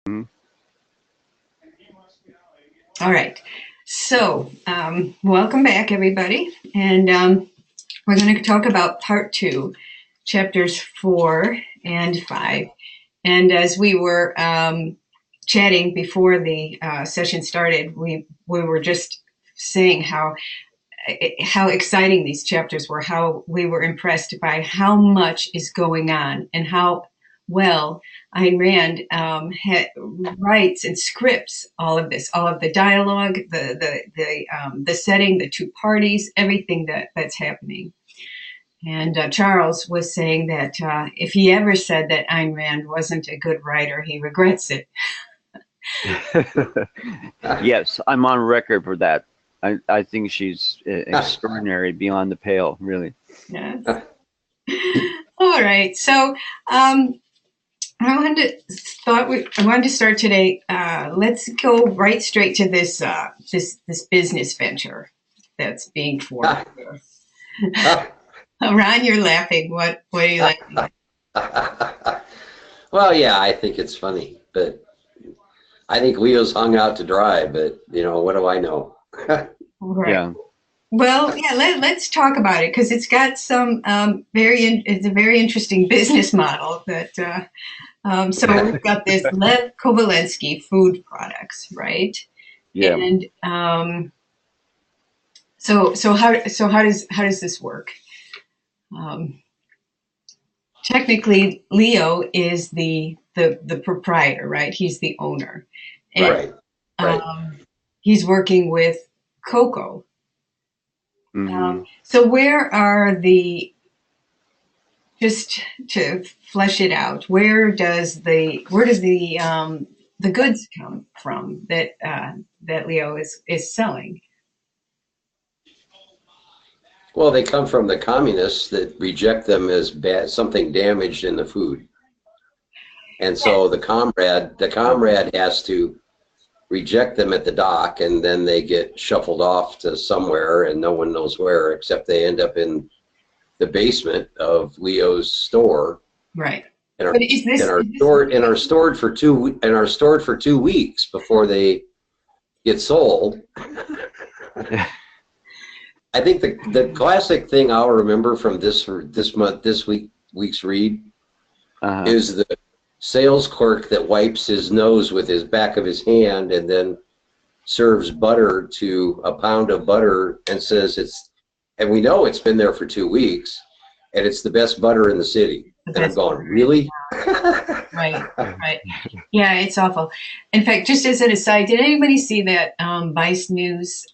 Mhm. All right. So, welcome back, everybody. And we're going to talk about part two, chapters 4 and 5. And as we were chatting before the session started, we were just saying how exciting these chapters were, how we were impressed by how much is going on and how well Ayn Rand writes and scripts all of this, all of the dialogue, the setting, the two parties, everything that's happening. And Charles was saying that if he ever said that Ayn Rand wasn't a good writer, he regrets it. Yes, I'm on record for that. I think she's extraordinary beyond the pale, really. Yes. All right. So I wanted to start today. Let's go right straight to this business venture that's being formed. Ron, you're laughing. What are you laughing at? Well, yeah, I think it's funny, but I think Leo's hung out to dry, but what do I know? Right. Yeah. Well, yeah. Let's talk about it because it's got some it's a very interesting business model that. So we've got this Lev Kovalensky food products, right? Yeah. And so how does this work? Um, Technically, Leo is the proprietor, right? He's the owner, and Right, right. um, he's working with Coco. Hmm. So where are the just to flesh it out? Where does the goods come from that Leo is selling? Well, they come from the communists that reject them as bad, something damaged in the food. And so the comrade has to reject them at the dock, and then they get shuffled off to somewhere, and no one knows where, except they end up in the basement of Leo's store Right. and are But is and this are is this stored and are stored for 2 weeks before they get sold. I think the classic thing I'll remember from this week's read Uh-huh. is the sales clerk that wipes his nose with his back of his hand and then serves butter to a pound of butter and says and we know it's been there for 2 weeks and it's the best butter in the city. the And I'm best going, part? really? Right. Right. Yeah, it's awful. In fact, just as an aside, did anybody see that Vice News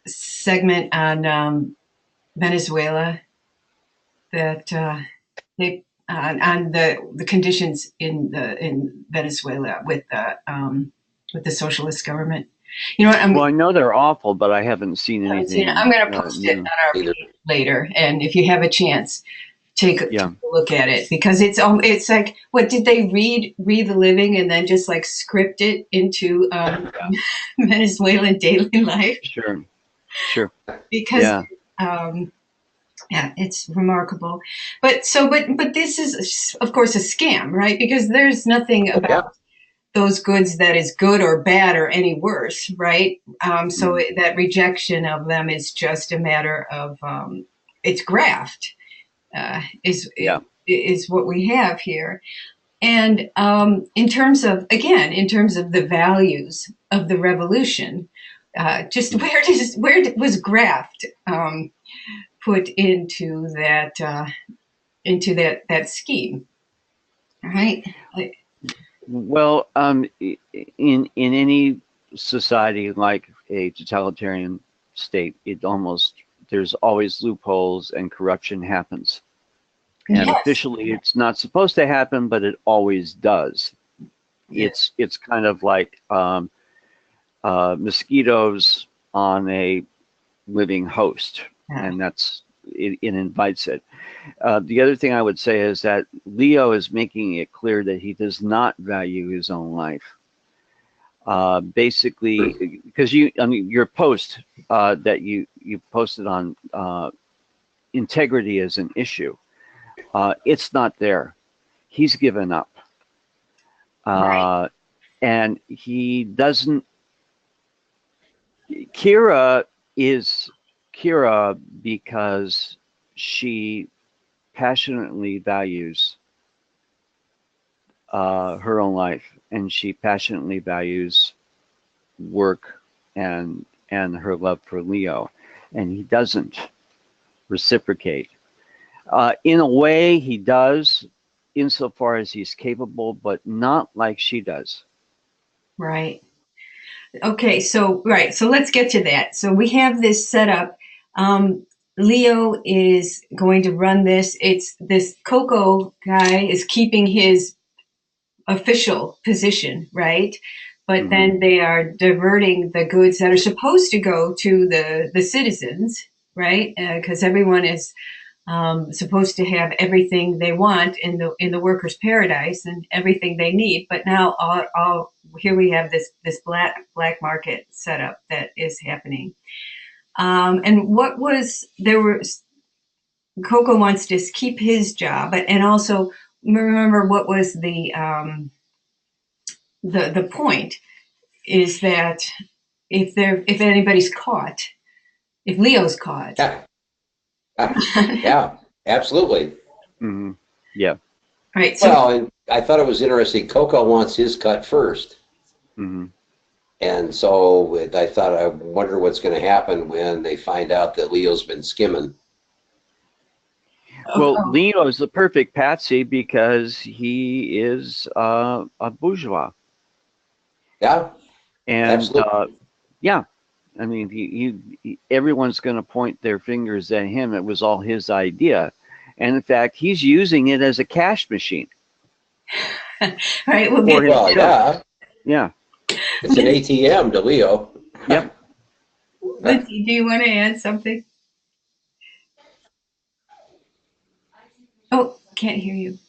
segment on Venezuela that they on the conditions in Venezuela with the socialist government? You know what? Well, I know they're awful, but I haven't seen Haven't seen it. anything I'm going to post it new. on our Either. page later, and if you have a chance, take Yeah. a look at it because it's like what did they read the living and then just like script it into Venezuelan daily life Sure. Sure. because Yeah. um, yeah, it's remarkable. But this is of course a scam, right? Because there's nothing Oh, yeah. about those goods that is good or bad or any worse, right? So Mhm. that rejection of them is just a matter of it's graft uh, is Yeah. is what we have here. And in terms of the values of the revolution, just Mhm. where was graft put into that scheme? All right. Well, in any society like a totalitarian state, it almost there's always loopholes and corruption happens. And Yes. officially, it's not supposed to happen, but it always does. Yeah. It's kind of like mosquitoes on a living host, Yeah. and it invites it. The other thing I would say is that Leo is making it clear that he does not value his own life. Basically, because I mean, your post that you posted on integrity as an issue, it's not there. He's given up. Right. And he doesn't. Kira is Kira because she passionately values her own life, and she passionately values work and her love for Leo, and he doesn't reciprocate. In a way, he does, insofar as he's capable, but not like she does. Right. Okay, so right, so let's get to that. So we have this set up. Leo is going to run this. It's this Coco guy is keeping his official position, right? But Hmm. then they are diverting the goods that are supposed to go to the citizens, right? Because everyone is supposed to have everything they want in the workers' paradise and everything they need. But now, all here we have this black market setup that is happening. And what was there was Coco wants to keep his job, but and also remember what was the point is that if anybody's caught, if Leo's caught, Yeah, yeah, absolutely. Hmm. Yeah. right? So Well, and I thought it was interesting. Coco wants his cut first. Hmm. And so I thought, I wonder what's going to happen when they find out that Leo's been skimming. Well, oh, Leo is the perfect patsy because he is a bourgeois, Yeah, and absolutely. yeah, I mean, everyone's going to point their fingers at him. It was all his idea, and in fact, he's using it as a cash machine right, we'll for get to Well, himself. yeah, Yeah. it's an ATM to Leo. Yep. Lindsay, do you want to add something? Oh, can't hear you.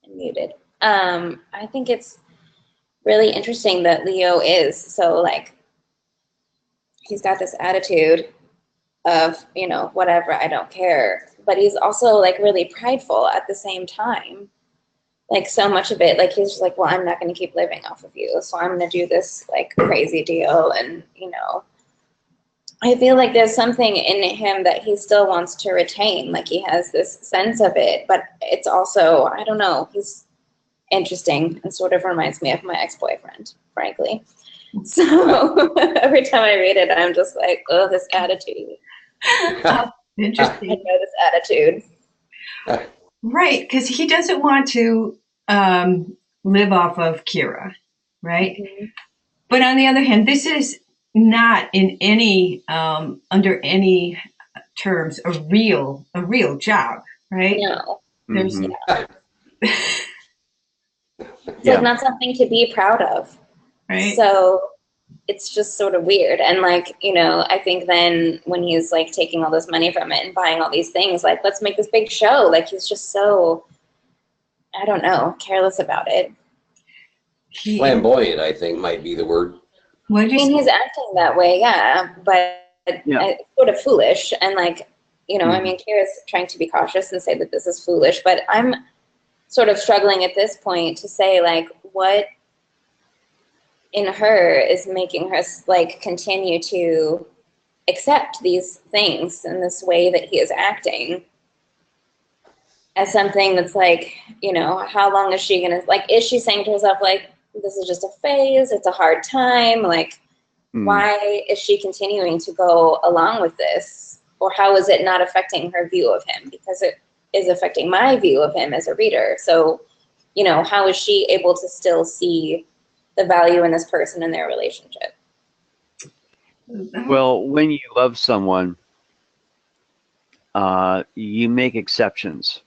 Muted. I think it's really interesting that Leo is so like he's got this attitude of, whatever, I don't care. But he's also like really prideful at the same time. Like so much of it, like he's just like, well, I'm not going to keep living off of you, so I'm going to do this like crazy deal, and I feel like there's something in him that he still wants to retain. Like he has this sense of it, but it's also, I don't know, he's interesting and sort of reminds me of my ex-boyfriend, frankly. So every time I read it, I'm just like, oh, this attitude. Oh, I interesting. know this attitude. Right, because he doesn't want to live off of Kira, right? Mm-hmm. But on the other hand, this is not in any under any terms a real job, right? No, There's Hmm. it's like Yeah. not something to be proud of. right. So it's just sort of weird. And like, I think then when he's like taking all this money from it and buying all these things, like, let's make this big show. Like he's just so, I don't know, careless about it. He Flamboyant, I think, might be the word. what did I you mean, say? he's acting that way, yeah, but Yeah. it's sort of foolish. And like, I Hmm. mean, Kira's trying to be cautious and say that this is foolish, but I'm sort of struggling at this point to say like, what in her is making her like continue to accept these things in this way that he is acting as something that's like, how long is she gonna, like, is she saying to herself like, this is just a phase, it's a hard time, like, Hmm. why is she continuing to go along with this, or how is it not affecting her view of him, because it is affecting my view of him as a reader. So how is she able to still see the value in this person and their relationship? Well, when you love someone, you make exceptions,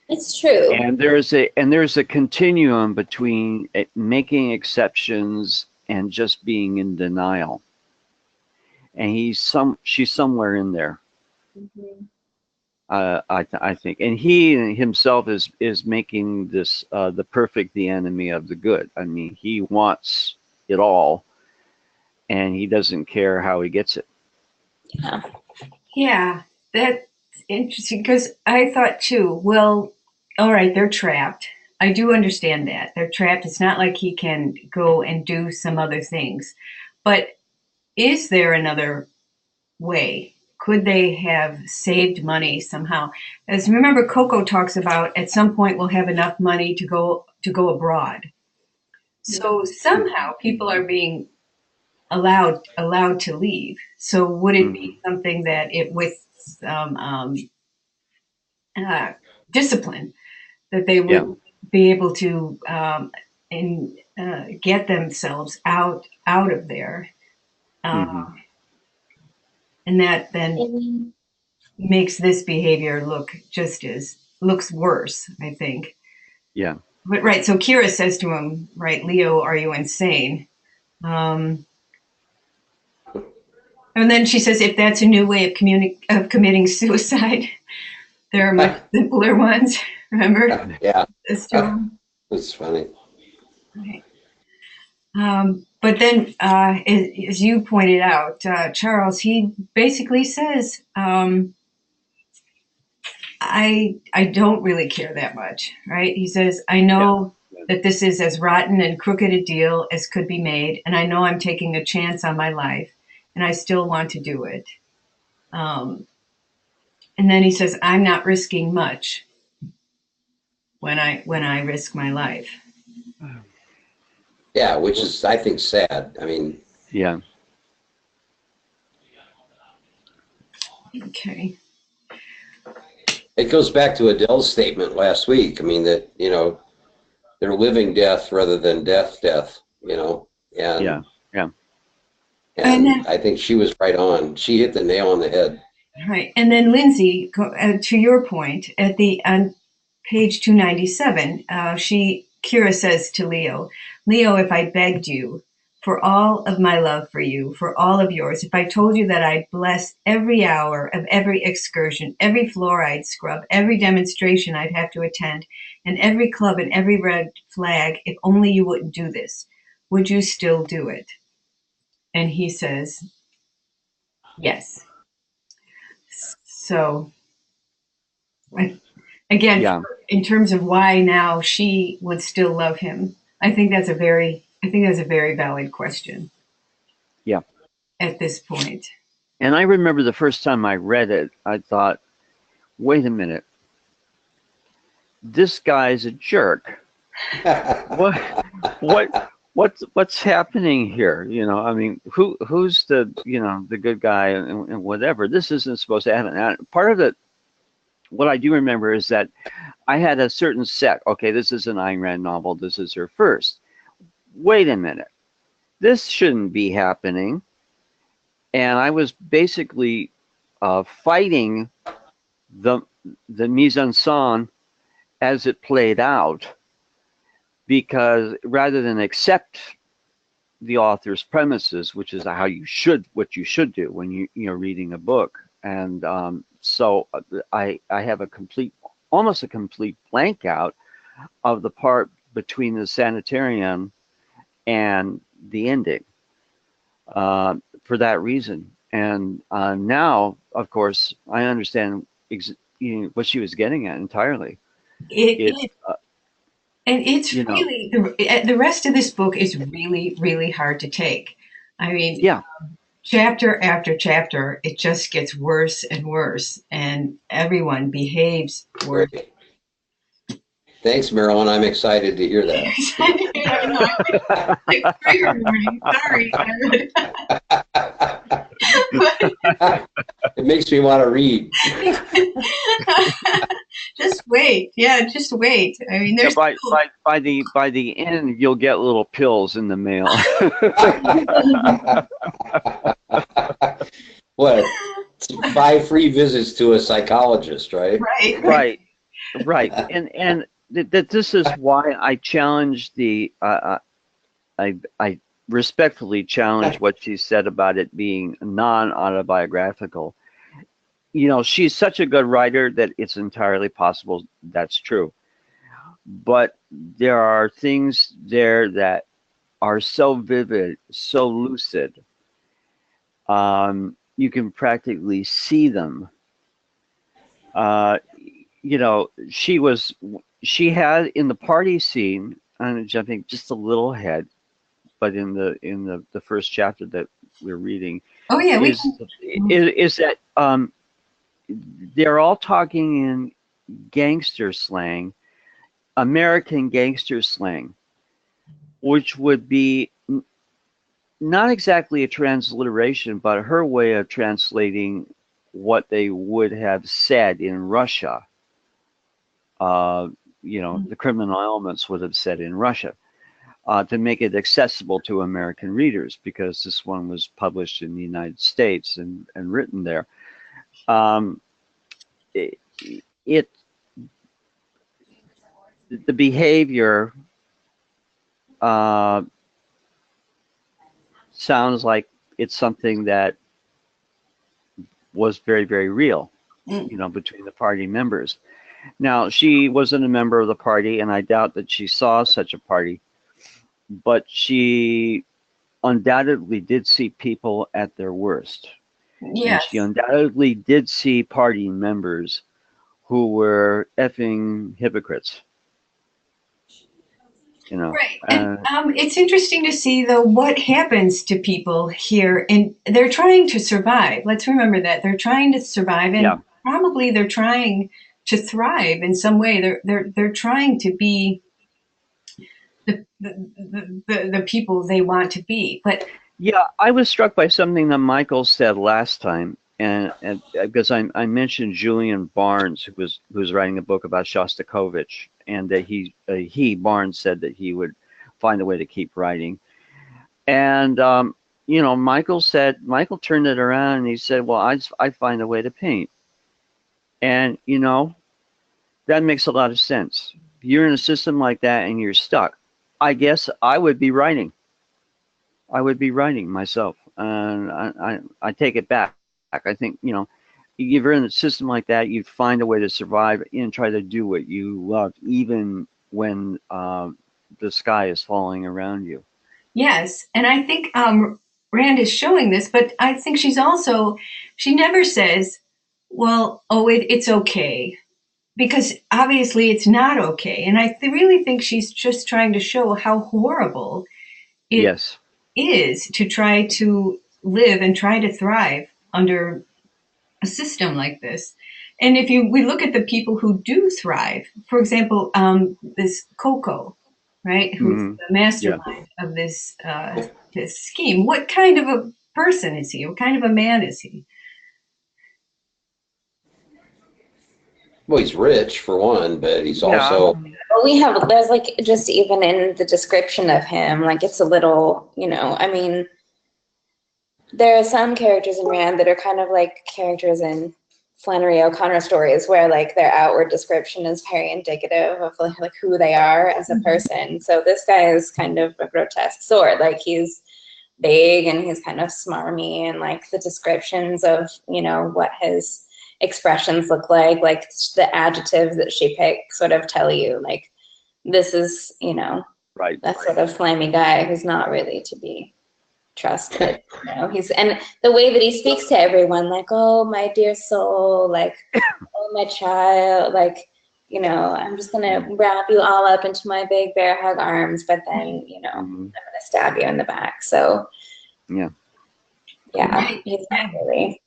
It's true. and there's a continuum between making exceptions and just being in denial. And she's somewhere in there. Mhm. I think, and he himself is making this the perfect the enemy of the good. I mean, he wants it all, and he doesn't care how he gets it. Yeah. Yeah, that's interesting because I thought too. Well, all right, they're trapped. I do understand that. They're trapped. It's not like he can go and do some other things. But is there another way? Could they have saved money somehow? As remember, Coco talks about at some point we'll have enough money to go abroad. So somehow people are being allowed to leave. So would it be something that it with uh, discipline that they would Yeah. be able to get themselves out of there, Hmm. and that then Mhm. makes this behavior looks worse, I think. Yeah. But right, so Kira says to him, right, Leo, are you insane? Um, and then she says, if that's a new way of committing suicide, there are much simpler ones. Remember Yeah, this to him. it's funny. Right. But then, as you pointed out, Charles, he basically says, I don't really care that much, right? He says, I Yeah. know that this is as rotten and crooked a deal as could be made, and I know I'm taking a chance on my life, and I still want to do it. Um, and then he says, I'm not risking much when I risk my life. Yeah, which is, I think, sad. I mean, Yeah. Okay. it goes back to Adele's statement last week. I mean, that, they're living death rather than death, Yeah. and Yeah. And and then, I think she was right on. She hit the nail on the head. right. And then Lindsay, to your point, on page 297, Kira says to Leo, Leo, if I begged you for all of my love for you, for all of yours, if I told you that I'd bless every hour of every excursion, every fluoride scrub, every demonstration I'd have to attend, and every club and every red flag, if only you wouldn't do this, would you still do it? And he says, yes. So again, Yeah. in terms of why now she would still love him, I think that's a very valid question Yeah. at this point. And I remember the first time I read it, I thought, wait a minute, this guy's a jerk. What what's happening here? I mean, who's the good guy and whatever. This isn't supposed to happen. And part of it, what I do remember is that I had a certain set. Okay, this is an Ayn Rand novel. This is her first. Wait a minute. This shouldn't be happening. And I was basically fighting the mise en scène as it played out, because rather than accept the author's premises, which is what you should do when you're reading a book. And so I have almost a complete blank out of the part between the sanitarium and the ending, for that reason. And now, of course, I understand what she was getting at entirely. It, It's and it's you know really the rest of this book is really really hard to take. I mean, yeah. chapter after chapter, it just gets worse and worse, and everyone behaves worse. Great. Thanks, Marilyn. I'm excited to hear that. I know, like trigger warning. Sorry. It makes me want to read. Just wait. Yeah, just wait. I mean, Yeah, there's by the end, you'll get little pills in the mail. What? 5 free visits to a psychologist, right? right. Right. And that this is why I challenge I respectfully challenge what she said about it being non-autobiographical. She's such a good writer that it's entirely possible that's true. But there are things there that are so vivid, so lucid. You can practically see them. she had in the party scene, I'm jumping just a little ahead, but in the first chapter that we're reading Oh yeah, we is can. is that they're all talking in gangster slang, American gangster slang, which would be not exactly a transliteration, but her way of translating what they would have said in Russia. Uh, the criminal elements would have said in Russia to make it accessible to American readers, because this one was published in the United States and written there. Um, it, it the behavior uh, sounds like it's something that was very, very real, Mm. between the party members. Now, she wasn't a member of the party, and I doubt that she saw such a party, but she undoubtedly did see people at their worst. And she Yes. undoubtedly did see party members who were effing hypocrites. Right. And Uh, it's interesting to see, though, what happens to people here. And they're trying to survive. Let's remember that. They're trying to survive, yeah, and probably they're trying to thrive in some way. They're trying to be the people they want to be. But yeah. I was struck by something that Michael said last time, and because I mentioned Julian Barnes, who's writing a book about Shostakovich, and that he Barnes said that he would find a way to keep writing. And Michael turned it around and he said, "Well, I find a way to paint." And that makes a lot of sense. You're in a system like that and you're stuck. I guess I would be writing. I would be writing myself, and I take it back. I think if you're in a system like that, you'd find a way to survive and try to do what you love, even when the sky is falling around you. yes, and I think Rand is showing this, but I think she never says, well, oh, it's okay, because obviously it's not okay. And really think she's just trying to show how horrible it Yes. is to try to live and try to thrive under a system like this. And if we look at the people who do thrive, for example, this Coco, right, who's Hmm. the Yeah. mastermind of this scheme. What kind of a person is he? What kind of a man is he? Well, he's rich for one, but he's Yeah. also Well, there's like, just even in the description of him, like it's a little, I mean, there are some characters in Rand that are kind of like characters in Flannery O'Connor stories, where like their outward description is very indicative of like who they are as a person. So this guy is kind of a grotesque sort. Like he's big and he's kind of smarmy, and like the descriptions of what his expressions look like the adjectives that she picks sort of tell you like this is Right. that sort of slimy guy who's not really to be trusted. And the way that he speaks to everyone, like, oh my dear soul, like, oh my child, like, I'm just gonna wrap you all up into my big bear hug arms, but then I'm Hmm. gonna stab you in the back. So Yeah. yeah, Right. he's Yeah. not really.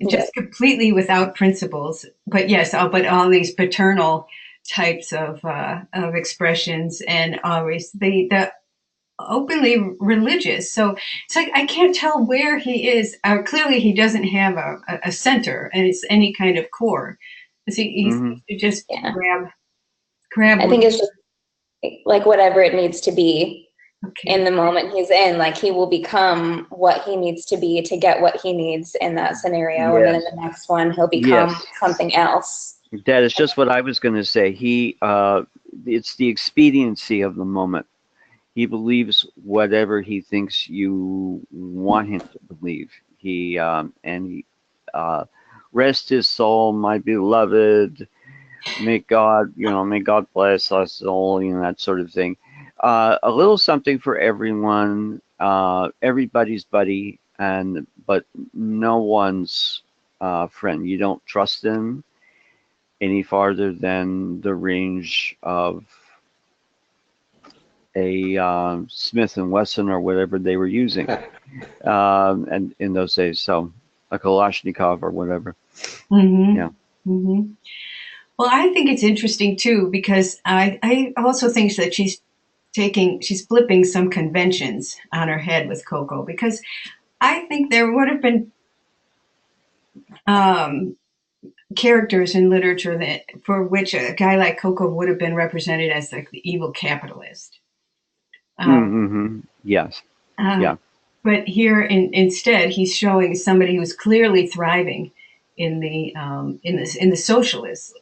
Just completely without principles. But yes, but all these paternal types of expressions, and always the openly religious. So it's like I can't tell where he is. Clearly, he doesn't have a center, and it's any kind of core. Hmm. He's just Yeah, grab. I think it's just like whatever it needs to be in Okay. the moment he's in. Like he will become what he needs to be to get what he needs in that scenario, and then in Yes. the next one he'll become Yes. something else. That is just what I was going to say. It's the expediency of the moment. He believes whatever he thinks you want him to believe. And he, rest his soul, my beloved. May God bless us all, that sort of thing. A little something for everyone, everybody's buddy, but no one's friend. You don't trust them, any farther than the range of a Smith and Wesson or whatever they were using, and in those days, so a Kalashnikov or whatever. Mm-hmm. Yeah. Mm-hmm. Well, I think it's interesting too because I also think that she's flipping some conventions on her head with Coco, because I think there would have been um, characters in literature that for which a guy like Coco would have been represented as like the evil capitalist. Mm-hmm. Yes. Yeah. But here, instead, he's showing somebody who's clearly thriving in the socialist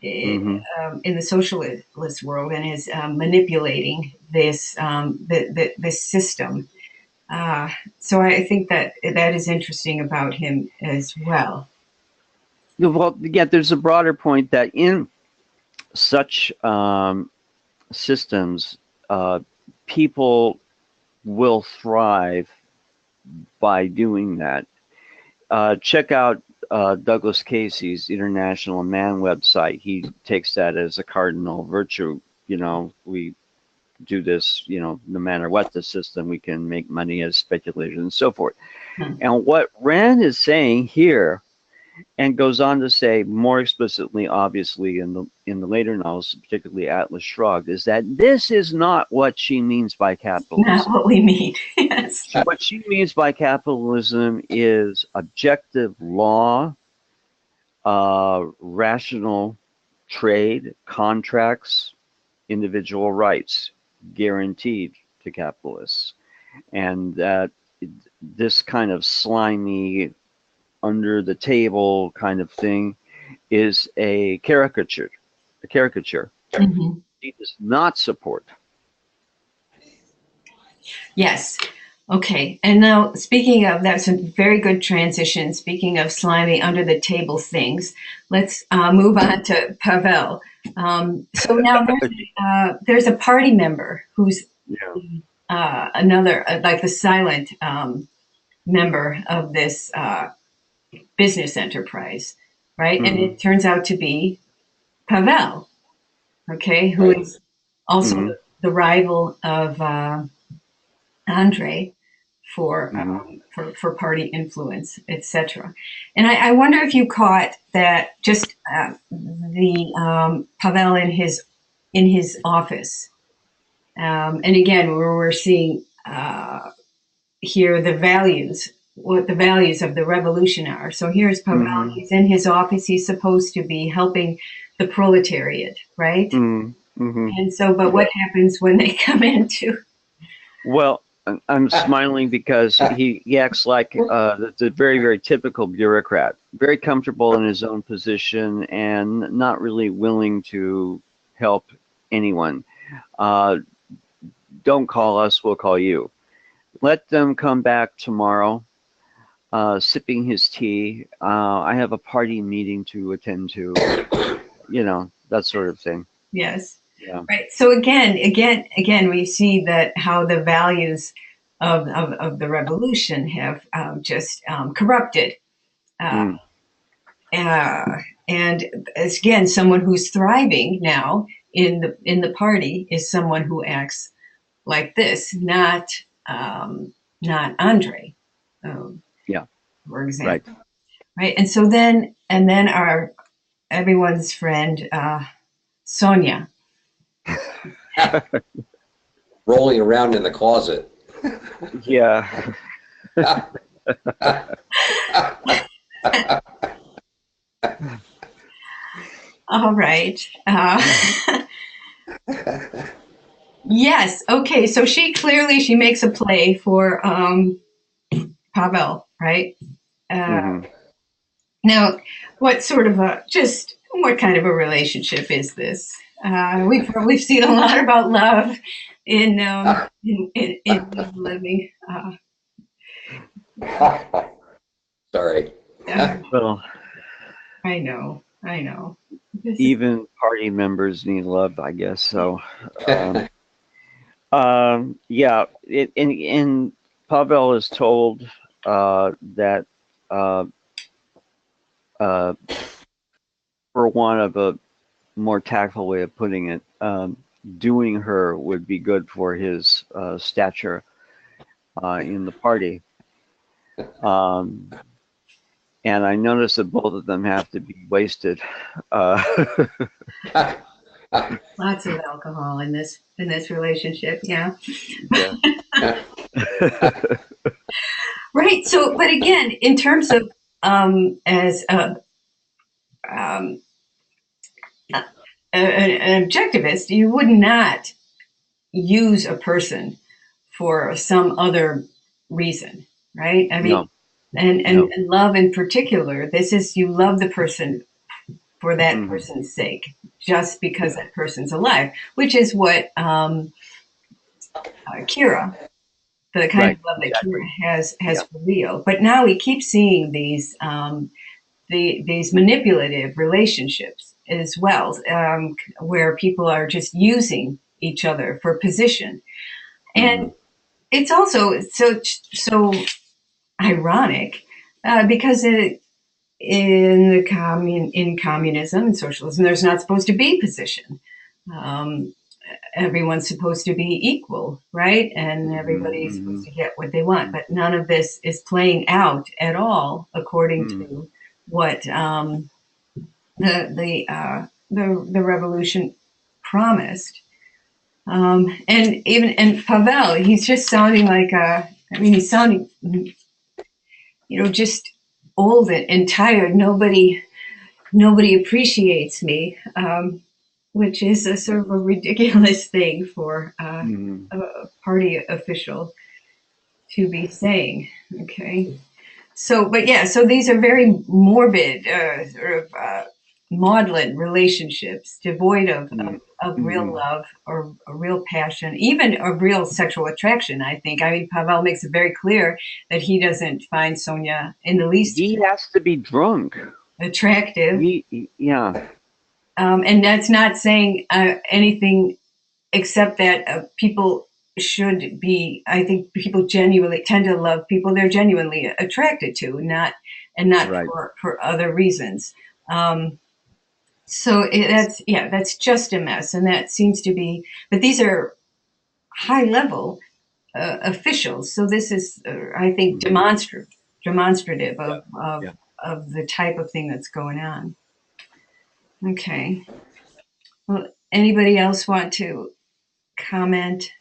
Mm-hmm. in the socialist world, and is manipulating this system. So I think that is interesting about him as well. Well, yeah, there's a broader point that in such systems, people will thrive by doing that. Check out Douglas Casey's International Man website. He takes that as a cardinal virtue. You know, we do this, you know, no matter what the system, we can make money as speculation and so forth. And what Rand is saying here, and goes on to say more explicitly, obviously, in the later novels, particularly Atlas Shrugged, is that this is not what she means by capitalism. Not what we mean. Yes. What she means by capitalism is objective law, rational trade, contracts, individual rights guaranteed to capitalists, and that this kind of slimy, under the table kind of thing is a caricature. Mm-hmm. He does not support. Yes. Okay. And now, speaking of, that's a very good transition. Speaking of slimy under the table things, let's move on to Pavel. So now there's a party member who's another, like the silent member of this business enterprise, right? And it turns out to be Pavel, okay, who is also the rival of Andre for party influence, etc. And I wonder if you caught that just the Pavel in his office, and again we're seeing here what the values of the revolution are. So here's Pavel. He's in his office. He's supposed to be helping the proletariat, right? And so, but what happens when they come into? Well, I'm smiling because he acts like the very, very typical bureaucrat, very comfortable in his own position and not really willing to help anyone. Don't call us, we'll call you. Let them come back tomorrow, sipping his tea. I have a party meeting to attend to, you know, that sort of thing. Yes. Yeah. Right. So again, we see that how the values of the revolution have just corrupted. And again, someone who's thriving now in the party is someone who acts like this, not Andre. Yeah. For example. Right. And so then our everyone's friend Sonia. Rolling around in the closet. Yeah. All right. Yes. Okay. So she makes a play for Pavel, right? Now, what kind of a relationship is this? We've seen a lot about love in living. Sorry. Well, I know. Even party members need love, I guess. So, yeah. And Pavel is told that for for want of a more tactful way of putting it, doing her would be good for his stature in the party. And I noticed that both of them have to be wasted. Lots of alcohol in this relationship. Yeah. Yeah. Right. So, but again, in terms of as um, an objectivist, you would not use a person for some other reason, right? I mean, No. and No. love in particular, this is you love the person for that Mhm. person's sake, just because that person's alive, which is what Kira, the kind Right. of love that Exactly. Kira has Yeah. for Leo. But now we keep seeing these these manipulative relationships as well, where people are just using each other for position, and Mhm. it's also so ironic because in communism and socialism, there's not supposed to be position. Um, Everyone's supposed to be equal, right? And everybody's supposed Mhm. to get what they want. But none of this is playing out at all according Mhm. to what the revolution promised. And Pavel, he's just sounding like he's sounding, just old and tired. Nobody appreciates me, which is a sort of a ridiculous thing for Mhm. a party official to be saying. Okay. So, but yeah, so these are very morbid, sort of maudlin relationships, devoid of real Mhm. love or a real passion, even a real sexual attraction, I think. I mean, Pavel makes it very clear that he doesn't find Sonia in the least He has to be drunk. attractive. Yeah. And that's not saying anything except that people should be, I think people genuinely tend to love people they're genuinely attracted to, not Right. for other reasons. Um, that's just a mess, and that seems to be. But these are high level officials, so this is, I think, Mhm. demonstrative Yeah. Yeah. of the type of thing that's going on. Okay. Well, anybody else want to comment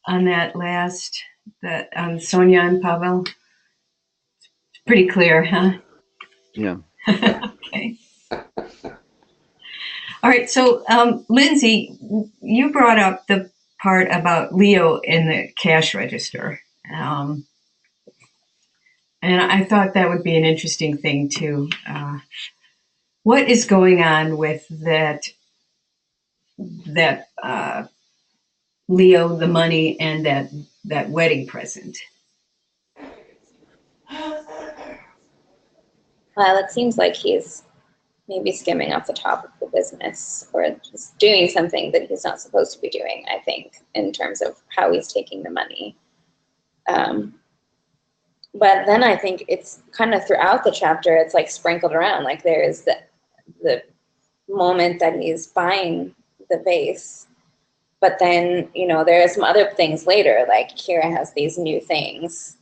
on that last, that on Sonia and Pavel? Pretty clear, huh? Yeah. Okay. All right. So, Lindsay, you brought up the part about Leo in the cash register. Um, and I thought that would be an interesting thing too. What is going on with that Leo, the money, and that wedding present? Well, it seems like he's maybe skimming off the top of the business or just doing something that he's not supposed to be doing, I think, in terms of how he's taking the money. Um, but then I think it's kind of throughout the chapter, it's like sprinkled around. Like there's the moment that he's buying the vase, but then, there are some other things later, like Kira has these new things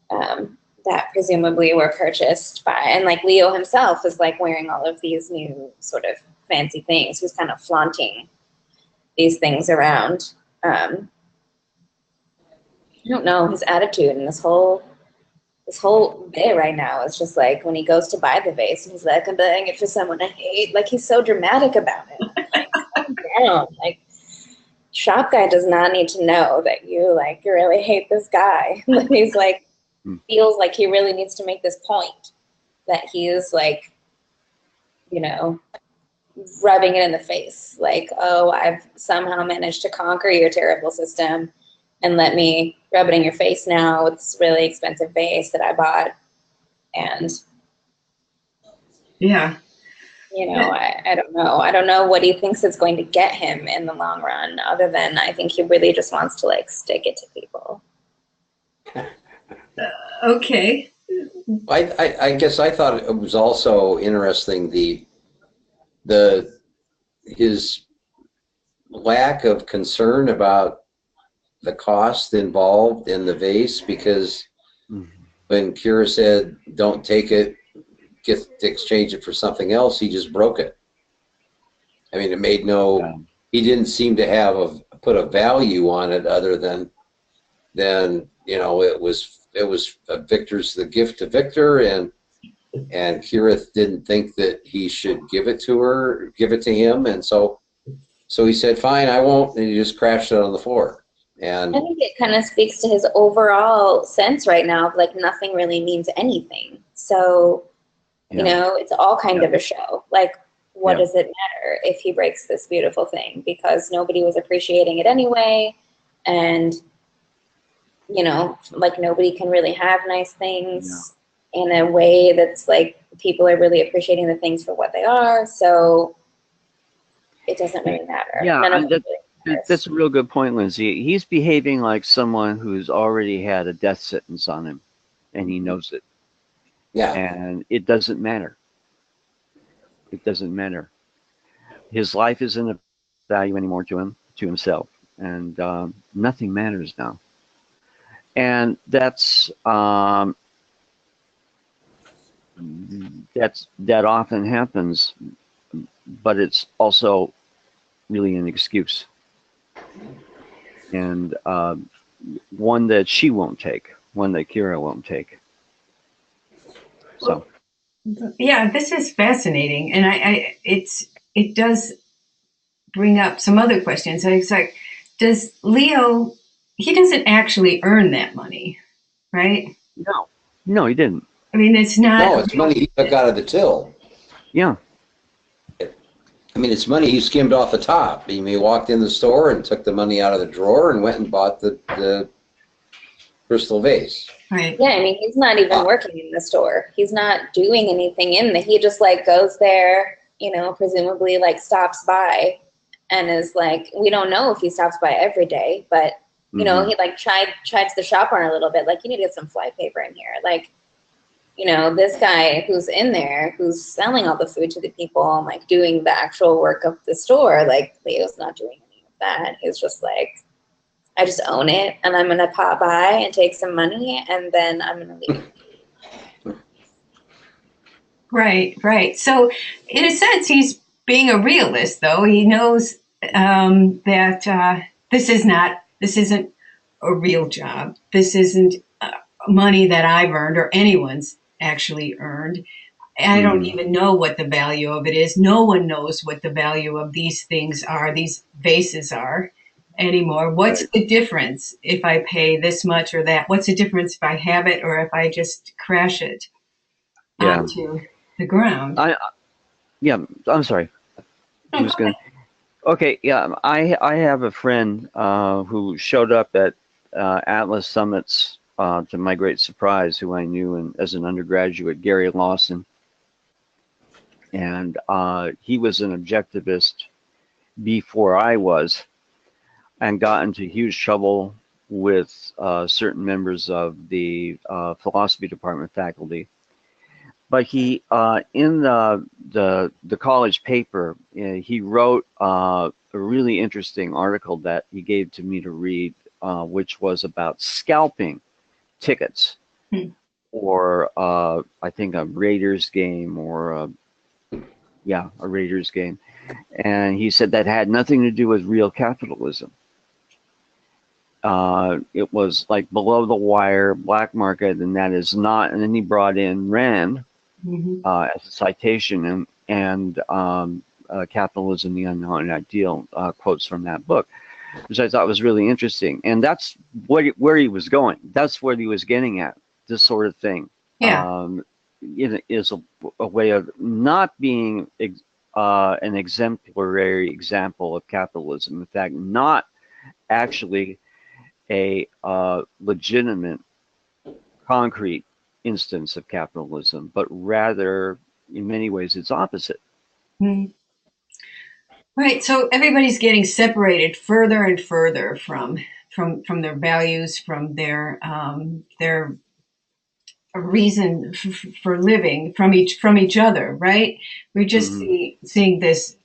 that presumably were purchased by, and like Leo himself is like wearing all of these new sort of fancy things. He's kind of flaunting these things around. I don't know, his attitude and this whole day right now is just like when he goes to buy the vase and he's like, I'm buying it for someone I hate. Like he's so dramatic about it. Like, calm down. Like, shop guy does not need to know that you really hate this guy. He's like, feels like he really needs to make this point that he is like, rubbing it in the face. Like, oh, I've somehow managed to conquer your terrible system and let me rub it in your face now with this really expensive vase that I bought. And, Yeah. I don't know. I don't know what he thinks is going to get him in the long run, other than I think he really just wants to stick it to people. Okay. I guess I thought it was also interesting the his lack of concern about the cost involved in the vase, because Mhm. when Kira said, "Don't take it, get to exchange it for something else," he just broke it. I mean, it made no. Yeah. He didn't seem to have put a value on it other than it was Victor's the gift to Victor, and Kirith didn't think that he should give it to him, and so he said, "Fine, I won't," and he just crashed it on the floor. And I think it kind of speaks to his overall sense right now of like nothing really means anything. So, Yeah. it's all kind of a show. Like, what Yeah. does it matter if he breaks this beautiful thing? Because nobody was appreciating it anyway. And, like nobody can really have nice things in a way that's like people are really appreciating the things for what they are. So it doesn't really matter. Yeah, None of and it really matters. that's a real good point, Lindsay. He's behaving like someone who's already had a death sentence on him, and he knows it. yeah, And it doesn't matter. It doesn't matter. His life isn't of value anymore to himself, and nothing matters now. And that often happens, but it's also really an excuse, and one that she won't take, one that Kira won't take. So Yeah, this is fascinating, and it does bring up some other questions. It's like, does Leo? He doesn't actually earn that money, right? no, he didn't. I mean, it's no, not it's real. money he took out of the till. Yeah, I mean, it's money he skimmed off the top. I mean, he walked in the store and took the money out of the drawer and went and bought the crystal vase. Right. Yeah, I mean, he's not even working in the store. He's not doing anything in there. He just like goes there, presumably like stops by and is like, we don't know if he stops by every day, but Mhm. he like chides the shop on a little bit, like, you need to get some fly paper in here. Like, this guy who's in there, who's selling all the food to the people and like doing the actual work of the store, like Leo's not doing any of that. He's just like, I just own it, and I'm gonna pop by and take some money, and then I'm gonna leave. Right. So, in a sense, he's being a realist, though. He knows that this isn't a real job. This isn't money that I've earned or anyone's actually earned. I don't Mhm. even know what the value of it is. No one knows what the value of these things are, these vases are anymore. What's Right. the difference if I pay this much or that? What's the difference if I have it or if I just crash it Yeah. onto the ground? Yeah. I'm sorry. No, Who's go gonna? ahead. Okay. Yeah. I have a friend who showed up at Atlas Summits to my great surprise, who I knew as an undergraduate, Gary Lawson, and he was an objectivist before I was, and got into huge trouble with certain members of the philosophy department faculty. But he, in the college paper, he wrote a really interesting article that he gave to me to read, which was about scalping tickets Hmm. or I think a Raiders game or a Raiders game, and he said that had nothing to do with real capitalism. It was like below the wire black market, and that is not. And then he brought in Rand Mhm. as a citation, and Capitalism, the Unknown Ideal, quotes from that book, which I thought was really interesting. And that's where he was going. That's what he was getting at. This sort of thing Yeah. is a way of not being an exemplary example of capitalism. In fact, not actually a legitimate, concrete instance of capitalism, but rather, in many ways, its opposite. Mhm. Right. So everybody's getting separated further and further from their values, from their a reason for living from each other, right? We're just seeing this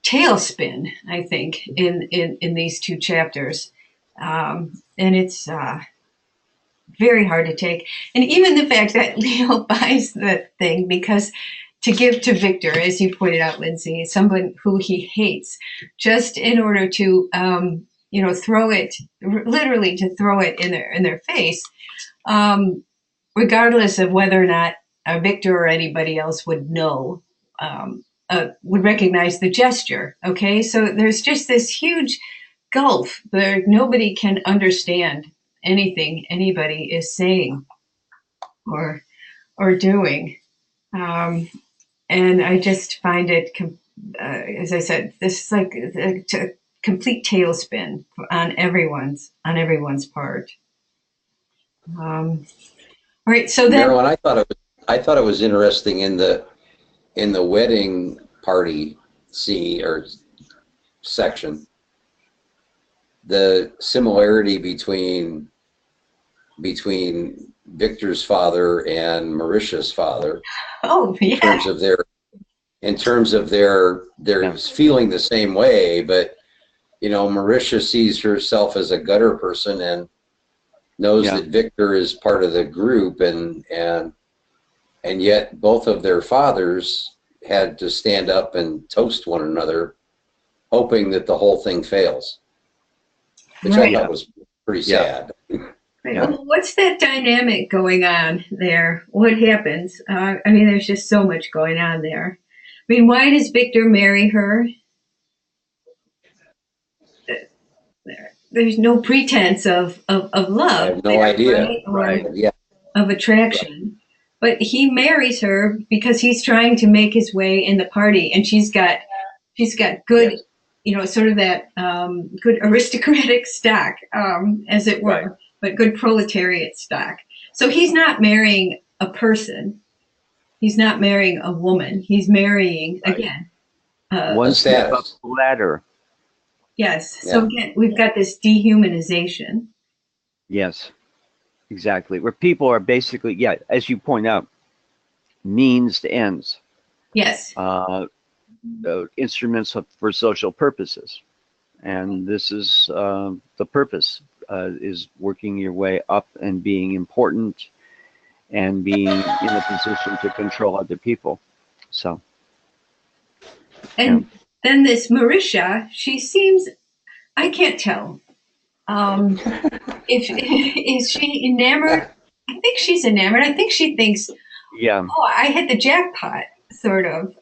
tailspin, I think, in these two chapters, and it's very hard to take. And even the fact that Leo buys the thing because to give to Victor, as you pointed out, Lindsay, someone who he hates, just in order to throw it, literally to throw it in their face, regardless of whether or not Victor or anybody else would know, would recognize the gesture. Okay, so there's just this huge gulf where nobody can understand anything anybody is saying or doing. And I just find it, as I said, this is like a complete tailspin on everyone's part. All right, so then, Marilyn, I thought it was interesting in the wedding party scene or section, the similarity between Victor's father and Marisha's father. oh yeah, in terms of their feeling the same way, but Marisha sees herself as a gutter person and knows that Victor is part of the group, and yet both of their fathers had to stand up and toast one another, hoping that the whole thing fails, which I thought was pretty sad. Right. Well, what's that dynamic going on there? What happens? I mean, there's just so much going on there. I mean, why does Victor marry her? There's no pretense of love. I have no idea. Right? Right. Yeah. Of attraction. Right. But he marries her because he's trying to make his way in the party, and she's got good, sort of that good aristocratic stock, as it were. Right. But good proletariat stock. So he's not marrying a person. He's not marrying a woman. He's marrying, again, one step up the ladder. Yes. Yeah. So again, we've got this dehumanization. Yes, exactly. Where people are basically, as you point out, means to ends. Yes. Instruments for social purposes. And this is the purpose. Is working your way up and being important and being in a position to control other people. So, and then this Marisha, she seems, I can't tell. Is she enamored? I think she's enamored. I think she thinks, I hit the jackpot, sort of,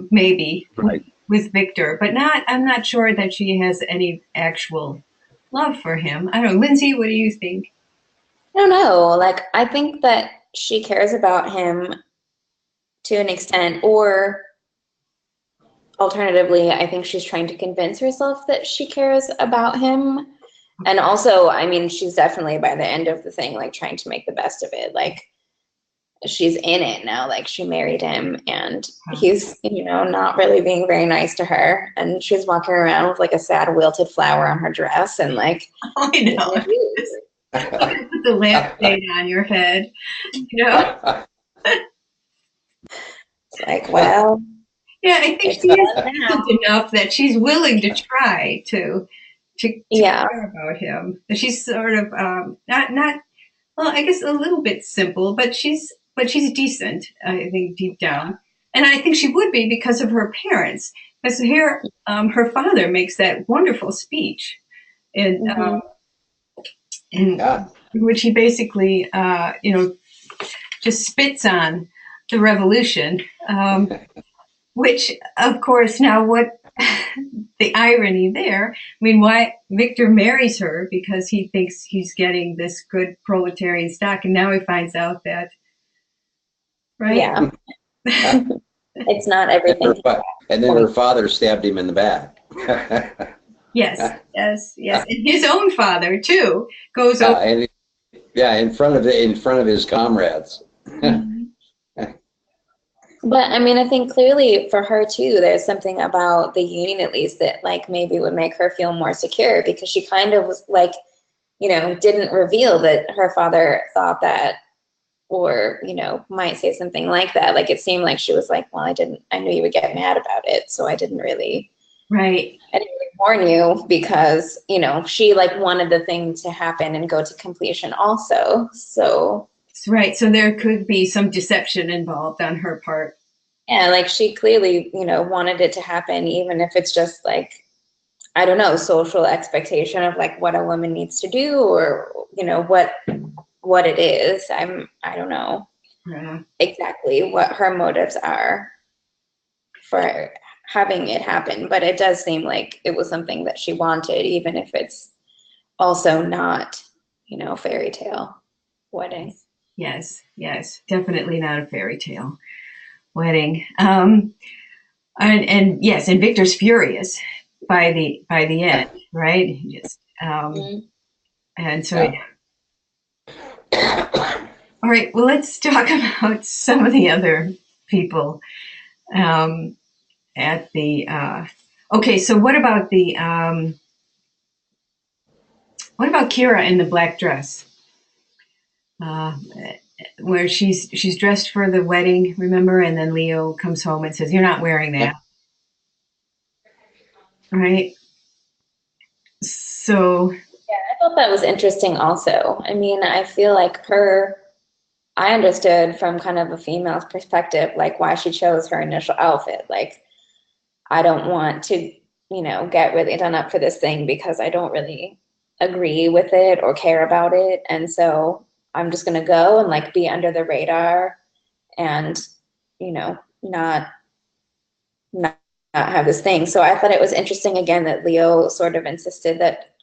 maybe right. with Victor, but I'm not sure that she has any actual love for him. I don't know. Lindsay, what do you think? I don't know. Like, I think that she cares about him to an extent, or alternatively, I think she's trying to convince herself that she cares about him. And also, I mean, she's definitely by the end of the thing, like, trying to make the best of it. Like, she's in it now. Like, she married him and he's, not really being very nice to her. And she's walking around with like a sad wilted flower on her dress and like, I know. Put the lampshade on your head, It's like, well. Yeah, I think she is enough that she's willing to try to care about him. She's sort of not well, I guess a little bit simple, but she's decent, I think, deep down. And I think she would be because of her parents. Because here, her father makes that wonderful speech in which he basically, just spits on the revolution. Which, of course, now what the irony there, I mean, why Victor marries her because he thinks he's getting this good proletarian stock, and now he finds out that, right? Yeah. It's not everything. And then her father stabbed him in the back. Yes. And his own father, too, goes over. And, in front of his comrades. But I mean, I think clearly for her too, there's something about the union at least that like maybe would make her feel more secure, because she kind of was like, didn't reveal that her father thought that or, you know, might say something like that. Like, it seemed like she was like, well, I knew you would get mad about it. So I didn't really Right. warn you because, you know, she like wanted the thing to happen and go to completion also. So Right. So there could be some deception involved on her part. yeah, like she clearly, you know, wanted it to happen, even if it's just like, I don't know, social expectation of like what a woman needs to do, or, you know, what it is. I don't know Yeah. exactly what her motives are for having it happen, but it does seem like it was something that she wanted, even if it's also not, you know, fairy tale wedding. Yes. Yes. Definitely not a fairy tale wedding. And yes, and Victor's furious by the end, right? He just Mm. and so Yeah. all right. Well, let's talk about some of the other people um, at the. Okay, so what about Kira in the black dress? Uh, where she's dressed for the wedding, remember? And then Leo comes home and says, "You're not wearing that, right?" So I thought that was interesting also. I mean, I feel like I understood from kind of a female's perspective, like why she chose her initial outfit. Like, I don't want to, you know, get really done up for this thing because I don't really agree with it or care about it. And so I'm just going to go and like be under the radar and, you know, not, not have this thing. So I thought it was interesting again that Leo sort of insisted that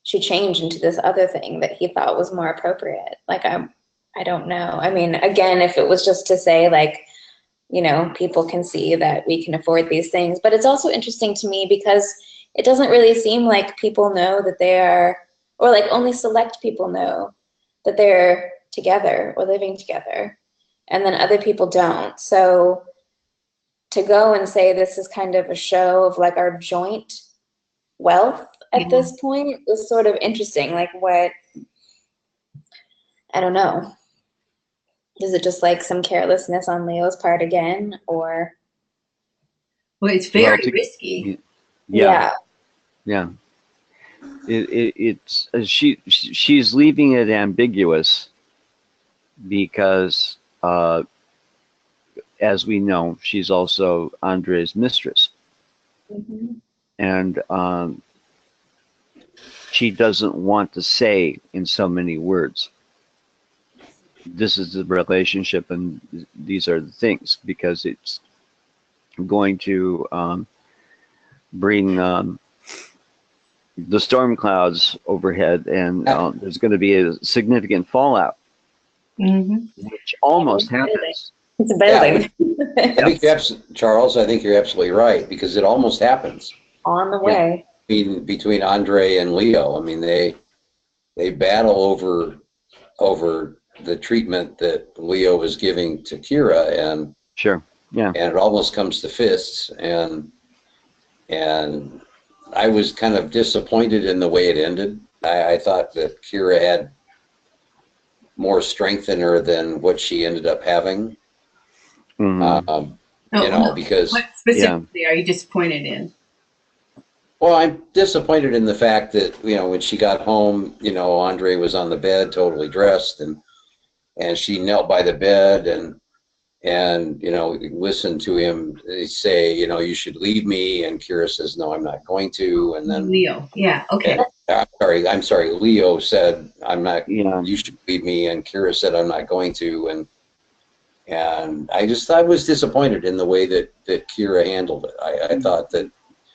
she change into this other thing that he thought was more appropriate. Like, I don't know. I mean, again, if it was just to say like, you know, people can see that we can afford these things, but it's also interesting to me because it doesn't really seem like people know that they are, or like only select people know that they're together or living together, and then other people don't. So to go and say this is kind of a show of like our joint wealth at yeah. this point is sort of interesting. Like, what, I don't know. Is it just like some carelessness on Leo's part again, or Well, it's Well, very risky. yeah, yeah? yeah. It's she's leaving it ambiguous because, as we know, she's also Andre's mistress, Mm-hmm. and she doesn't want to say in so many words, "This is the relationship, and these are the things," because it's going to bring the storm clouds overhead, and there's going to be a significant fallout, Hmm. which almost happens. It's a Yeah, building I think Charles, I think you're absolutely right because it almost happens on the Yeah. way. between Andre and Leo. I mean, they battle over the treatment that Leo was giving to Kira, Sure. Yeah. and it almost comes to fists. And I was kind of disappointed in the way it ended. I thought that Kira had more strength in her than what she ended up having. Mhm. Oh, You know, because what specifically are you disappointed in? well, I'm disappointed in the fact that, you know, when she got home, you know, Andre was on the bed, totally dressed, and she knelt by the bed and you know, listened to him say, you know, you should leave me, and Kira says, no, I'm not going to, and then Leo. Yeah. Okay. I'm sorry, Leo said, I'm not, Yeah. you should leave me, and Kira said, I'm not going to, and I was disappointed in the way that Kira handled it. I thought that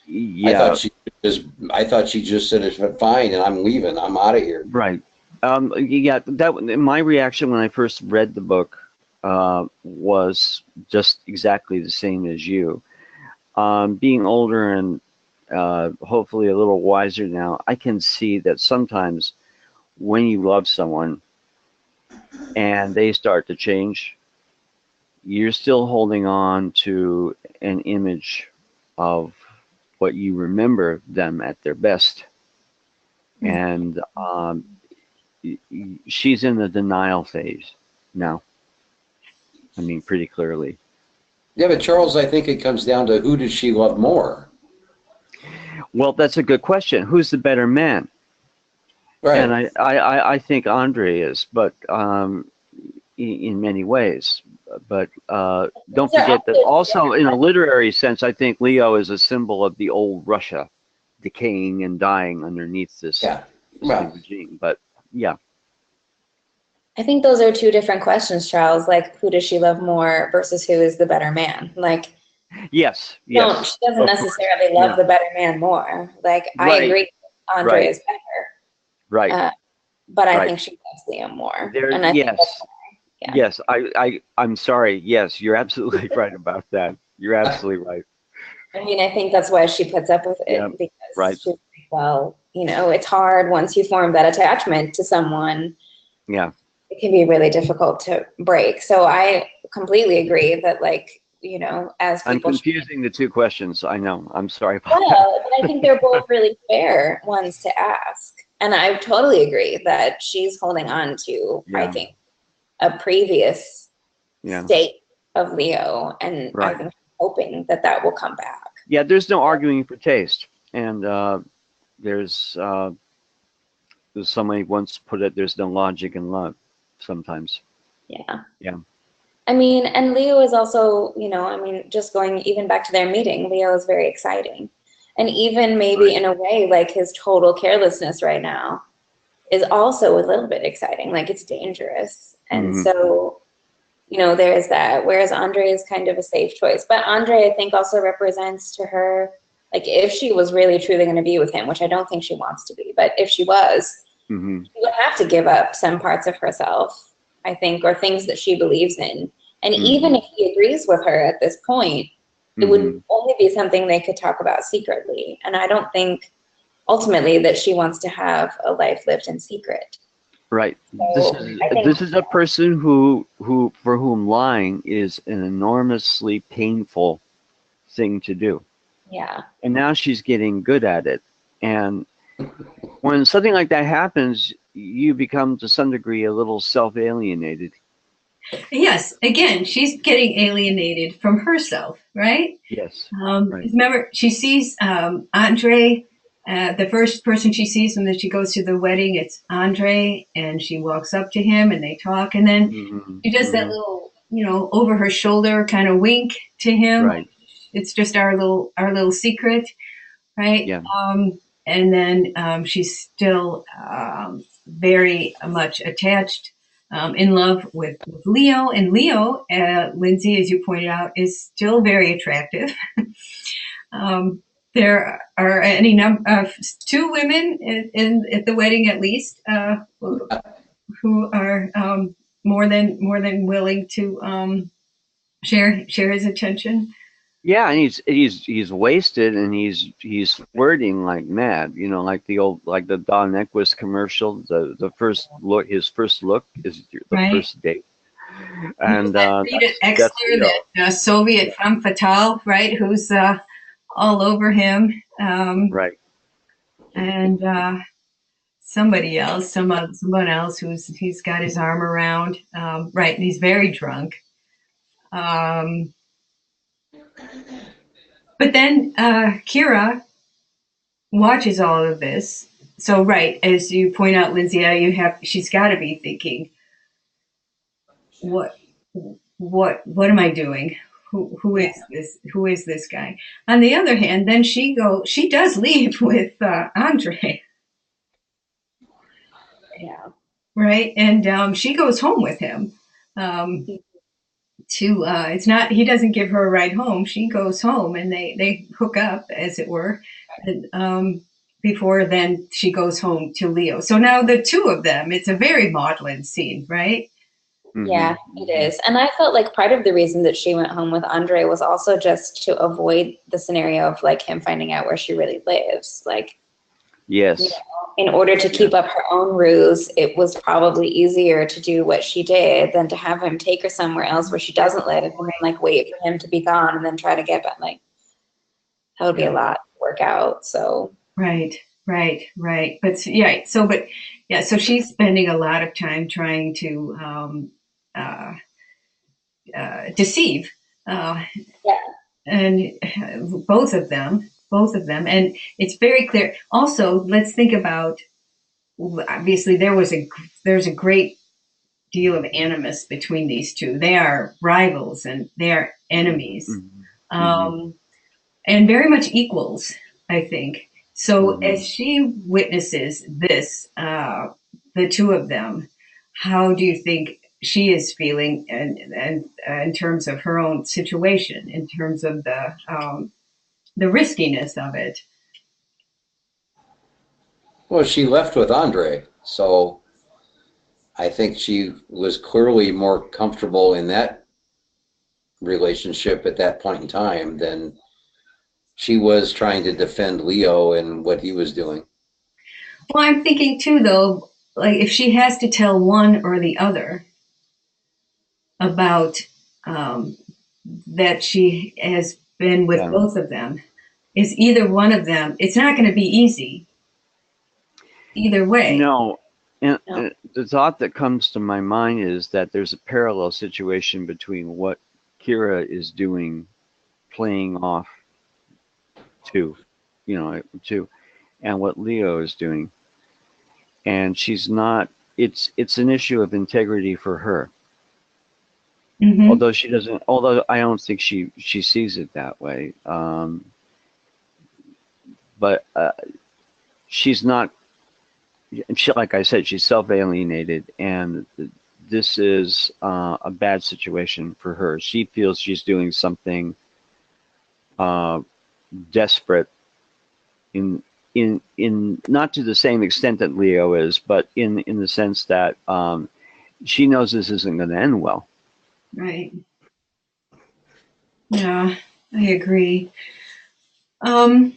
Yeah. I thought she just said it's fine and I'm leaving. I'm out of here. Right. Yeah. My reaction when I first read the book was just exactly the same as you. Being older and hopefully a little wiser now, I can see that sometimes when you love someone and they start to change, you're still holding on to an image of what you remember them at their best. And she's in the denial phase now. I mean, pretty clearly. Yeah, but Charles, I think it comes down to who does she love more? Well, that's a good question. Who's the better man? And Right. I think Andre is, but in many ways. But don't These are forget that absolutely also different in a questions. literary sense, I think Leo is a symbol of the old Russia, decaying and dying underneath this Yeah. new Well, regime. But yeah, I think those are two different questions, Charles. Like, who does she love more versus who is the better man? Like, yes, don't she yes, doesn't of course, necessarily yeah, love the better man more. Like, I right, agree, Andre right, is better, right, but I right. think she loves Liam more, There, and I think that's yes, yeah. yes. I'm sorry. Yes, you're absolutely right about that. You're absolutely right. I mean, I think that's why she puts up with Yeah, it because right. she's like, well, it's hard once you form that attachment to someone. Yeah, It can be really difficult to break. So I completely agree that, like, as I'm people confusing the two questions. I know. I'm sorry about that. well, but I think they're both really fair ones to ask. And I totally agree that she's holding on to, I Yeah, think, a previous yeah, state of Leo. And I right. think hoping that that will come back. Yeah, there's no arguing for taste, and there's somebody once put it. There's no logic in love. Sometimes. Yeah. Yeah. I mean, and Leo is also, I mean, just going even back to their meeting, Leo is very exciting. And even maybe Right. in a way, like his total carelessness right now is also a little bit exciting. Like it's dangerous. And Hmm. so, there's that. Whereas Andre is kind of a safe choice. But Andre, I think, also represents to her, like if she was really truly going to be with him, which I don't think she wants to be, but if she was, Hmm. she would have to give up some parts of herself, I think, or things that she believes in. And even Hmm. if he agrees with her at this point, it would Hmm. only be something they could talk about secretly. And I don't think ultimately that she wants to have a life lived in secret. Right. This So is I think, this is a person who for whom lying is an enormously painful thing to do, yeah, and now she's getting good at it. And when something like that happens, you become to some degree a little self-alienated. Yes, again, she's getting alienated from herself, right? Yes. Right. 'Cause remember, she sees Andre. The first person she sees when she goes to the wedding, it's Andre, and she walks up to him and they talk, and then Hmm. she does that Hmm. little, over her shoulder kind of wink to him. Right. It's just our little secret, right? Yeah. And then she's still very much attached, in love with Leo. And Leo, Lindsay, as you pointed out, is still very attractive. Um, there are any number of two women at the wedding, at least, who are more than willing to share his attention. Yeah, and he's wasted and he's flirting like mad, like the old like the Don Equist commercial. The first look, his first look is the Right? first date, Who's and that Rita that's Exler, Leo. that Soviet femme fatale, right? Who's all over him, Right. and somebody else, someone else who's he's got his arm around, right? And he's very drunk. Um, but then Kira watches all of this. So, right, as you point out, Lindsay, she's got to be thinking, what what am I doing? Who yeah, is this? Who is this guy? On the other hand, then she does leave with Andre, yeah, right? And she goes home with him. Um, to It's not, he doesn't give her a ride home. She goes home and they hook up, as it were. And, before then she goes home to Leo. So now the two of them, it's a very maudlin scene, right? Hmm. yeah, it is. And I felt like part of the reason that she went home with Andre was also just to avoid the scenario of like him finding out where she really lives. Like, Yes. in order to Yeah. keep up her own ruse, it was probably easier to do what she did than to have him take her somewhere else where she doesn't live and then like wait for him to be gone and then try to get back. Like that would be a Yeah. lot to work out. So Right, right. So she's spending a lot of time trying to uh, deceive, Yeah. and both of them, and it's very clear. Also, let's think about, obviously there's a great deal of animus between these two. They are rivals and they are enemies, Mhm. and very much equals, I think. So Mhm. as she witnesses this, the two of them, how do you think she is feeling, and in terms of her own situation, in terms of the riskiness of it? Well, she left with Andre, so I think she was clearly more comfortable in that relationship at that point in time than she was trying to defend Leo and what he was doing. Well, I'm thinking too, though, like if she has to tell one or the other about um, that she has been with Yeah. both of them, is either one of them, it's not going to be easy either way. No, and No. the thought that comes to my mind is that there's a parallel situation between what Kira is doing, playing off to, to, and what Leo is doing, and she's not. It's an issue of integrity for her. Hmm. Although she doesn't, although I don't think she sees it that way. But she's not. She, like I said, she's self-alienated, and this is a bad situation for her. She feels she's doing something uh, desperate in not to the same extent that Leo is, but in the sense that she knows this isn't going to end well. Right. Yeah, I agree. Um,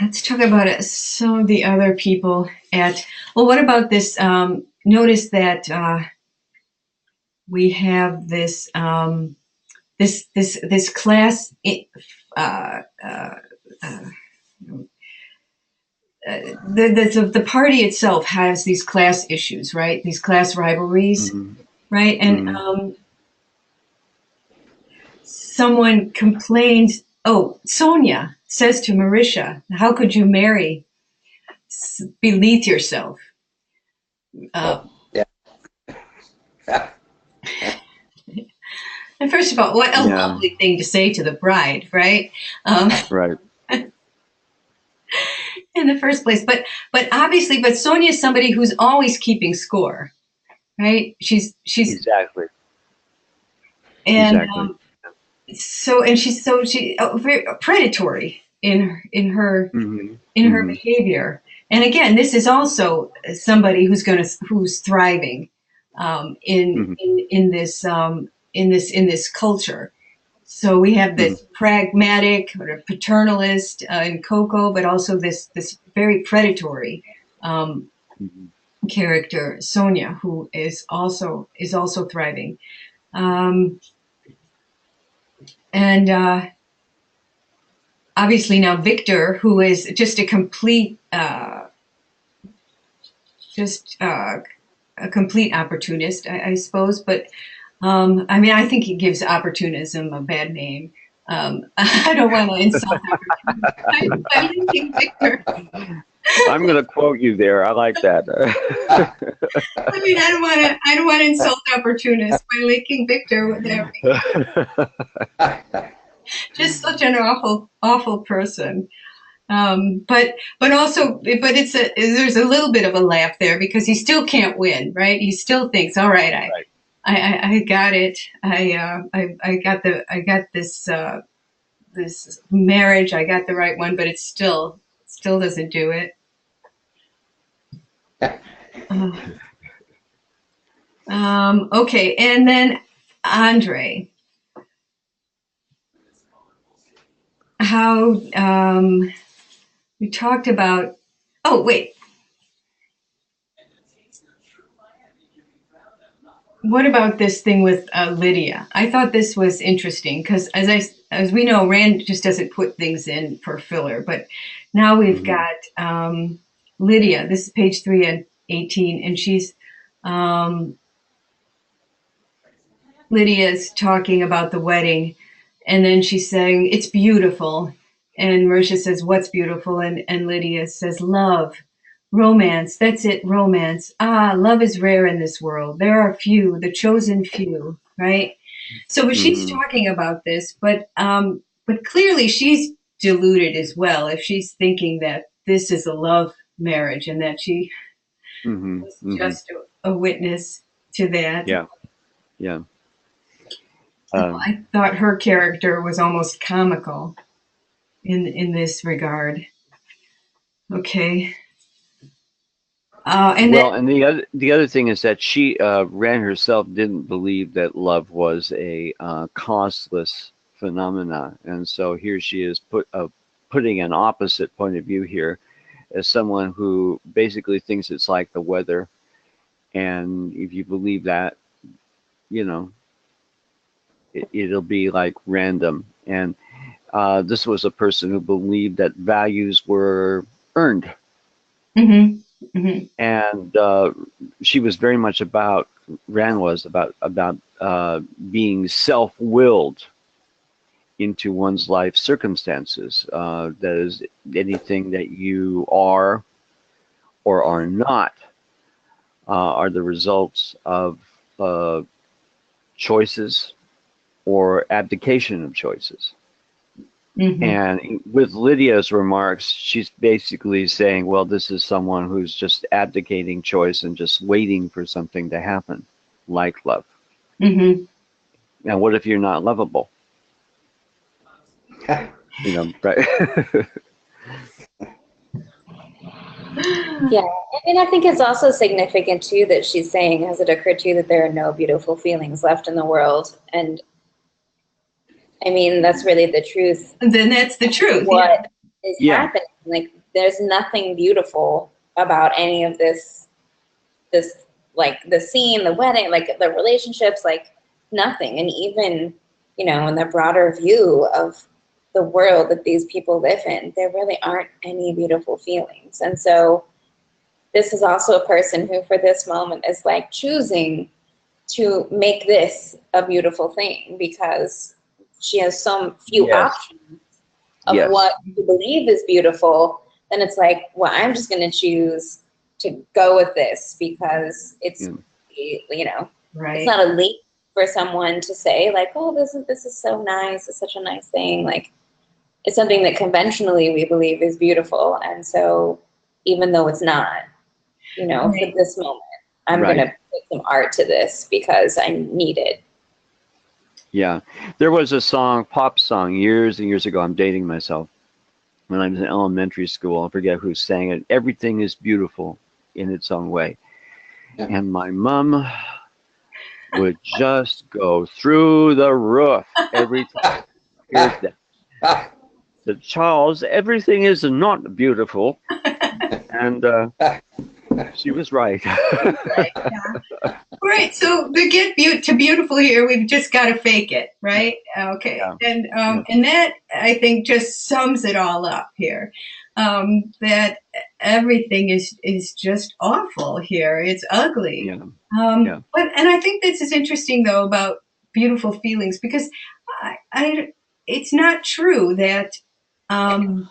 let's talk about it. Some of the other people at, well, what about this? Notice that we have this class. Uh, uh, uh, the party itself has these class issues, right? These class rivalries, Mm-hmm. right? And Mm-hmm. someone complains. Oh, Sonia says to Marisha, "How could you marry beneath yourself?" Uh, Oh, yeah. and first of all, what a Yeah. lovely thing to say to the bride, right? Um, Right. in the first place, but obviously, but Sonia is somebody who's always keeping score, right? She's Exactly. and Exactly. she very predatory Mm-hmm. in her Mm-hmm. behavior. And again, this is also somebody who's thriving Mm-hmm. in this culture. So we have Mm-hmm. this pragmatic or paternalist in Coco, but also this very predatory um, Mm-hmm. character, Sonia, who is also thriving. Um, and obviously now Victor, who is just a complete just a complete opportunist, I suppose. But I mean, I think he gives opportunism a bad name. I don't want to insult opportunism by linking Victor. I'm going to quote you there. I like that. I mean, I don't want to insult opportunists by linking Victor with there. Just such an awful person. But also, there's a little bit of a laugh there because he still can't win, right? He still thinks, all right, Right. I got it. I got this marriage. I got the right one, but it still doesn't do it. Uh, okay, and then Andre, how we talked about. Oh wait, what about this thing with Lydia? I thought this was interesting because, as we know, Rand just doesn't put things in for filler. But now we've Mm-hmm. got Lydia. This is page 318, and she's um, Lydia's talking about the wedding, and then she's saying, it's beautiful. And Marcia says, what's beautiful? And Lydia says, love, romance. That's it, romance. Ah, love is rare in this world. There are few, the chosen few, right? So she's Mhm. talking about this, but clearly she's deluded as well if she's thinking that this is a love marriage and that she Mhm. was Mhm. just a witness to that. Yeah. Yeah. I thought her character was almost comical in this regard. Okay. And then Well, and the other thing is that she Rand herself didn't believe that love was a causeless phenomena, and so here she is putting an opposite point of view here as someone who basically thinks it's like the weather, and if you believe that, you know, it'll be like random. And this was a person who believed that values were earned, mhm, mhm, and she was very much about Rand was about being self-willed into one's life circumstances. That is, anything that you are or are not are the results of choices or abdication of choices. mhm. And with Lydia's remarks, she's basically saying, well, this is someone who's just abdicating choice and just waiting for something to happen, like love. Mhm. And what if you're not lovable? You know, right? Yeah, I mean, I think it's also significant too that she's saying, has it occurred to you that there are no beautiful feelings left in the world? And I mean, that's really the truth. Then that's the truth. Yeah. What is Yeah. happening? Like, there's nothing beautiful about any of this, like the scene, the wedding, like the relationships, like nothing. And even, in the broader view of the world that these people live in, there really aren't any beautiful feelings. And so this is also a person who, for this moment, is like choosing to make this a beautiful thing because she has some few Yes. options of Yes. what you believe is beautiful. Then it's like, well, I'm just going to choose to go with this because it's, Yeah. it's Right. not a leap for someone to say like, oh, this is so nice. It's such a nice thing. Like, it's something that conventionally we believe is beautiful. And so even though it's not, for Right. this moment, I'm Right. going to put some art to this because I need it. Yeah. There was a song, pop song, years and years ago. I'm dating myself. When I was in elementary school, I forget who sang it. Everything is beautiful in its own way. Yeah. And my mom would just go through the roof every time. Here's that. Said, Charles, everything is not beautiful. And she was right. Right. Yeah. Right. So to get to beautiful here, we've just got to fake it, right? Okay. Yeah. And that I think just sums it all up here. That everything is just awful here. It's ugly. Yeah. Yeah. And I think this is interesting though about beautiful feelings because I it's not true um,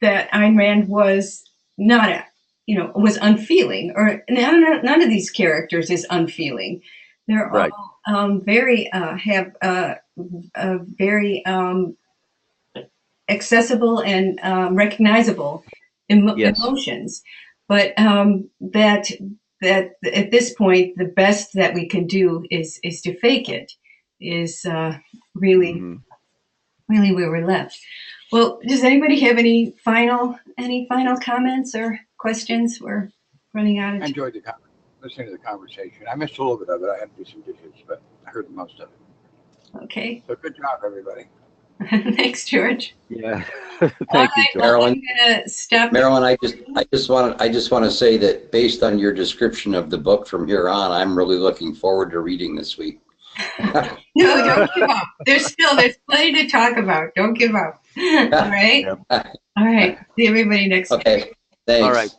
that Ayn Rand was not was unfeeling, or none of these characters is unfeeling. They're Right. all very have very accessible and recognizable Yes. emotions, but that at this point the best that we can do is to fake it. Is really Hmm. really where we're left. Well, does anybody have any final comments or questions? We're running out of I time. enjoyed listening to the conversation. I missed a little bit of it. I had to do some dishes, but I heard most of it. Okay. So good job, everybody. Thanks, George. Yeah. All Thank you, right. George. Well, Marilyn, I'm gonna stop. Marilyn, I just want to say that based on your description of the book from here on, I'm really looking forward to reading this week. No, don't give up. There's plenty to talk about. Don't give up. All right. Yep. All right. See everybody next time. Okay, thanks. All right.